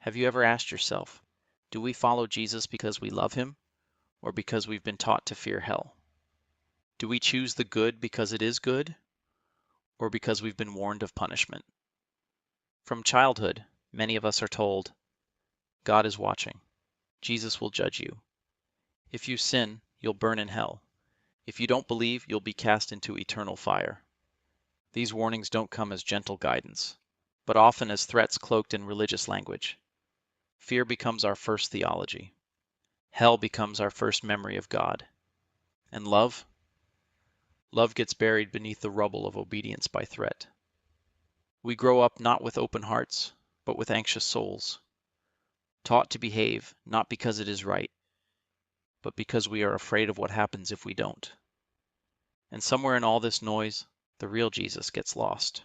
Have you ever asked yourself, do we follow Jesus because we love him or because we've been taught to fear hell? Do we choose the good because it is good or because we've been warned of punishment? From childhood, many of us are told, God is watching. Jesus will judge you. If you sin, you'll burn in hell. If you don't believe, you'll be cast into eternal fire. These warnings don't come as gentle guidance, but often as threats cloaked in religious language. Fear becomes our first theology. Hell becomes our first memory of God. And love? Love gets buried beneath the rubble of obedience by threat. We grow up not with open hearts, but with anxious souls, taught to behave not because it is right, but because we are afraid of what happens if we don't. And somewhere in all this noise, the real Jesus gets lost.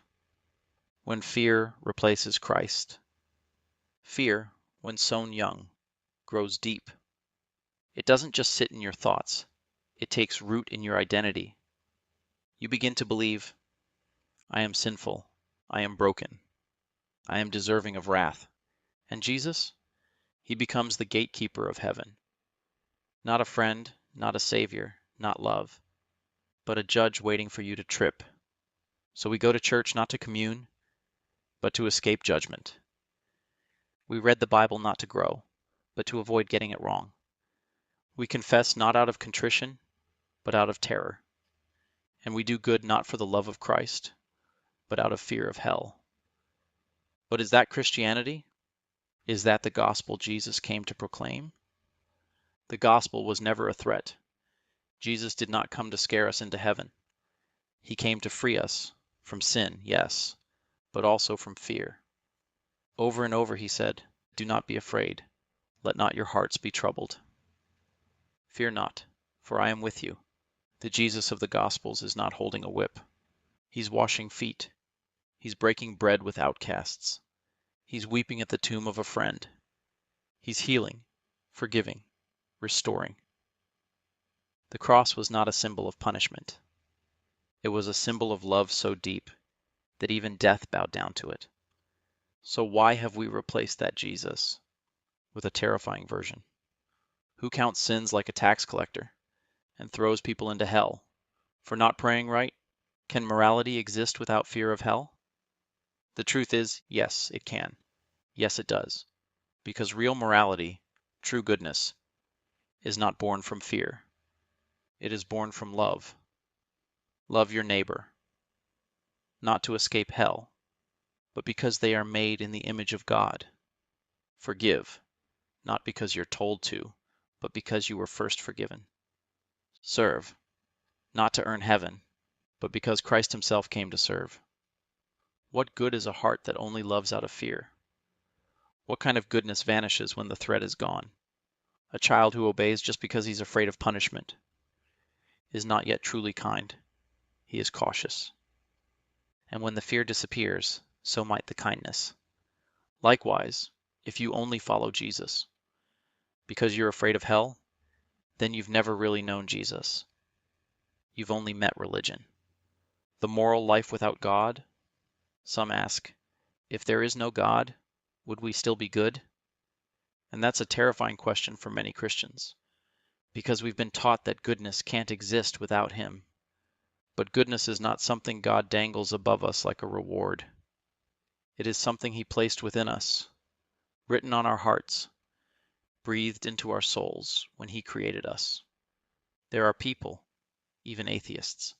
When fear replaces Christ. Fear, when sown young, grows deep. It doesn't just sit in your thoughts. It takes root in your identity. You begin to believe, I am sinful, I am broken, I am deserving of wrath. And Jesus? He becomes the gatekeeper of heaven. Not a friend, not a savior, not love, but a judge waiting for you to trip. So we go to church not to commune, but to escape judgment. We read the Bible not to grow, but to avoid getting it wrong. We confess not out of contrition, but out of terror. And we do good not for the love of Christ, but out of fear of hell. But is that Christianity? Is that the gospel Jesus came to proclaim? The gospel was never a threat. Jesus did not come to scare us into heaven. He came to free us from sin, yes, but also from fear. Over and over he said, do not be afraid. Let not your hearts be troubled. Fear not, for I am with you. The Jesus of the Gospels is not holding a whip. He's washing feet. He's breaking bread with outcasts. He's weeping at the tomb of a friend. He's healing, forgiving, restoring. The cross was not a symbol of punishment. It was a symbol of love so deep that even death bowed down to it. So why have we replaced that Jesus with a terrifying version? Who counts sins like a tax collector and throws people into hell for not praying right? Can morality exist without fear of hell? The truth is, yes, it can. Yes, it does. Because real morality, true goodness, is not born from fear. It is born from love. Love your neighbor, not to escape hell, but because they are made in the image of God. Forgive, not because you're told to, but because you were first forgiven. Serve, not to earn heaven, but because Christ himself came to serve. What good is a heart that only loves out of fear? What kind of goodness vanishes when the threat is gone? A child who obeys just because he's afraid of punishment is not yet truly kind. He is cautious. And when the fear disappears, so might the kindness. Likewise, if you only follow Jesus because you're afraid of hell, then you've never really known Jesus. You've only met religion. The moral life without God? Some ask, if there is no God, would we still be good? And that's a terrifying question for many Christians, because we've been taught that goodness can't exist without him. But goodness is not something God dangles above us like a reward. It is something he placed within us, written on our hearts, breathed into our souls when he created us. There are people, even atheists,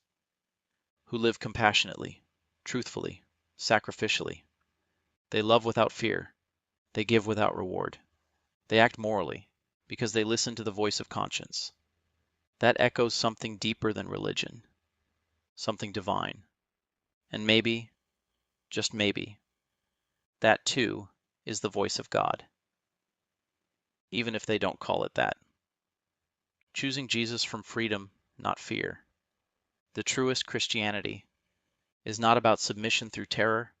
who live compassionately, truthfully, sacrificially. They love without fear. They give without reward. They act morally because they listen to the voice of conscience. That echoes something deeper than religion, something divine. And maybe, just maybe, that too is the voice of God, even if they don't call it that. Choosing Jesus from freedom, not fear. The truest Christianity is not about submission through terror.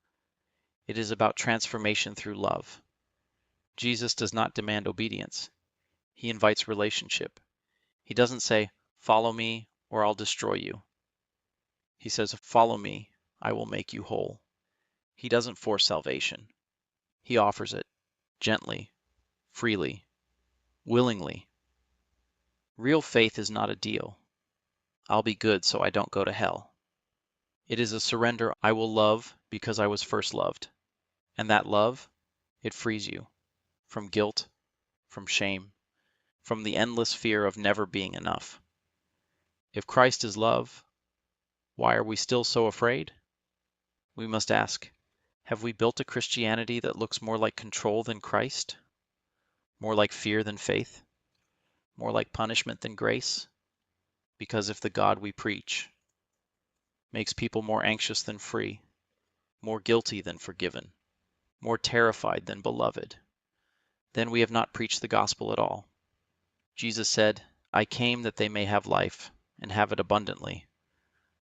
It is about transformation through love. Jesus does not demand obedience. He invites relationship. He doesn't say, follow me or I'll destroy you. He says, follow me, I will make you whole. He doesn't force salvation. He offers it, gently, freely, willingly. Real faith is not a deal. I'll be good so I don't go to hell. It is a surrender. I will love because I was first loved. And that love, it frees you from guilt, from shame, from the endless fear of never being enough. If Christ is love, why are we still so afraid? We must ask, have we built a Christianity that looks more like control than Christ? More like fear than faith? More like punishment than grace? Because if the God we preach makes people more anxious than free, more guilty than forgiven, more terrified than beloved, then we have not preached the gospel at all. Jesus said, I came that they may have life, and have it abundantly,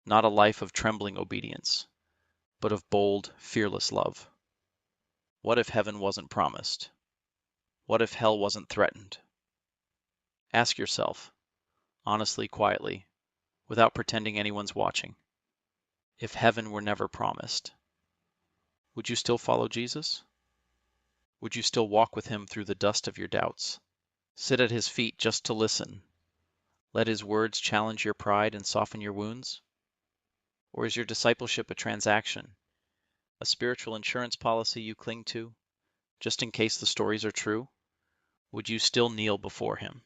not a life of trembling obedience, but of bold, fearless love. What if heaven wasn't promised? What if hell wasn't threatened? Ask yourself, honestly, quietly, without pretending anyone's watching, if heaven were never promised, would you still follow Jesus? Would you still walk with him through the dust of your doubts? Sit at his feet just to listen? Let his words challenge your pride and soften your wounds? Or is your discipleship a transaction, a spiritual insurance policy you cling to, just in case the stories are true? Would you still kneel before him?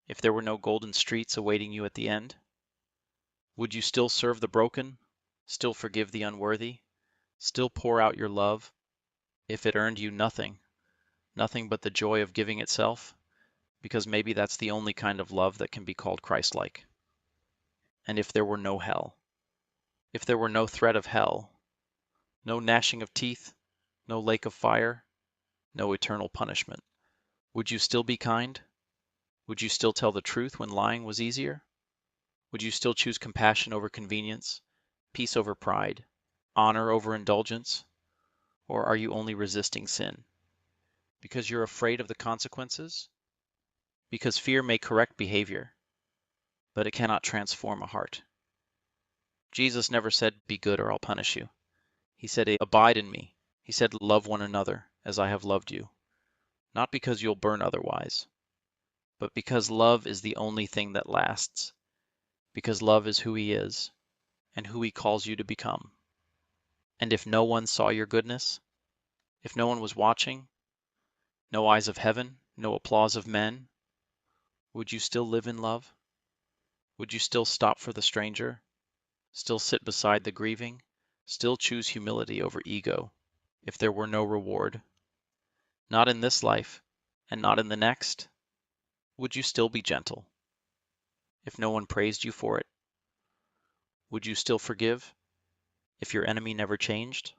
If there were no golden streets awaiting you at the end, would you still serve the broken, still forgive the unworthy, still pour out your love, if it earned you nothing, nothing but the joy of giving itself, because maybe that's the only kind of love that can be called Christ-like? And if there were no hell, if there were no threat of hell, no gnashing of teeth, no lake of fire, no eternal punishment, would you still be kind? Would you still tell the truth when lying was easier? Would you still choose compassion over convenience, peace over pride, honor over indulgence? Or are you only resisting sin because you're afraid of the consequences? Because fear may correct behavior, but it cannot transform a heart. Jesus never said, be good or I'll punish you. He said, abide in me. He said, love one another as I have loved you. Not because you'll burn otherwise, but because love is the only thing that lasts. Because love is who he is and who he calls you to become. And if no one saw your goodness, if no one was watching, no eyes of heaven, no applause of men, would you still live in love? Would you still stop for the stranger? Still sit beside the grieving? Still choose humility over ego if there were no reward? Not in this life and not in the next? Would you still be gentle if no one praised you for it? Would you still forgive if your enemy never changed?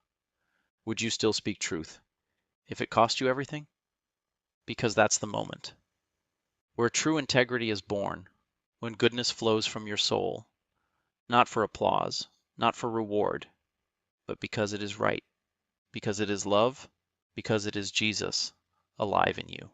Would you still speak truth if it cost you everything? Because that's the moment where true integrity is born, when goodness flows from your soul, not for applause, not for reward, but because it is right, because it is love, because it is Jesus alive in you.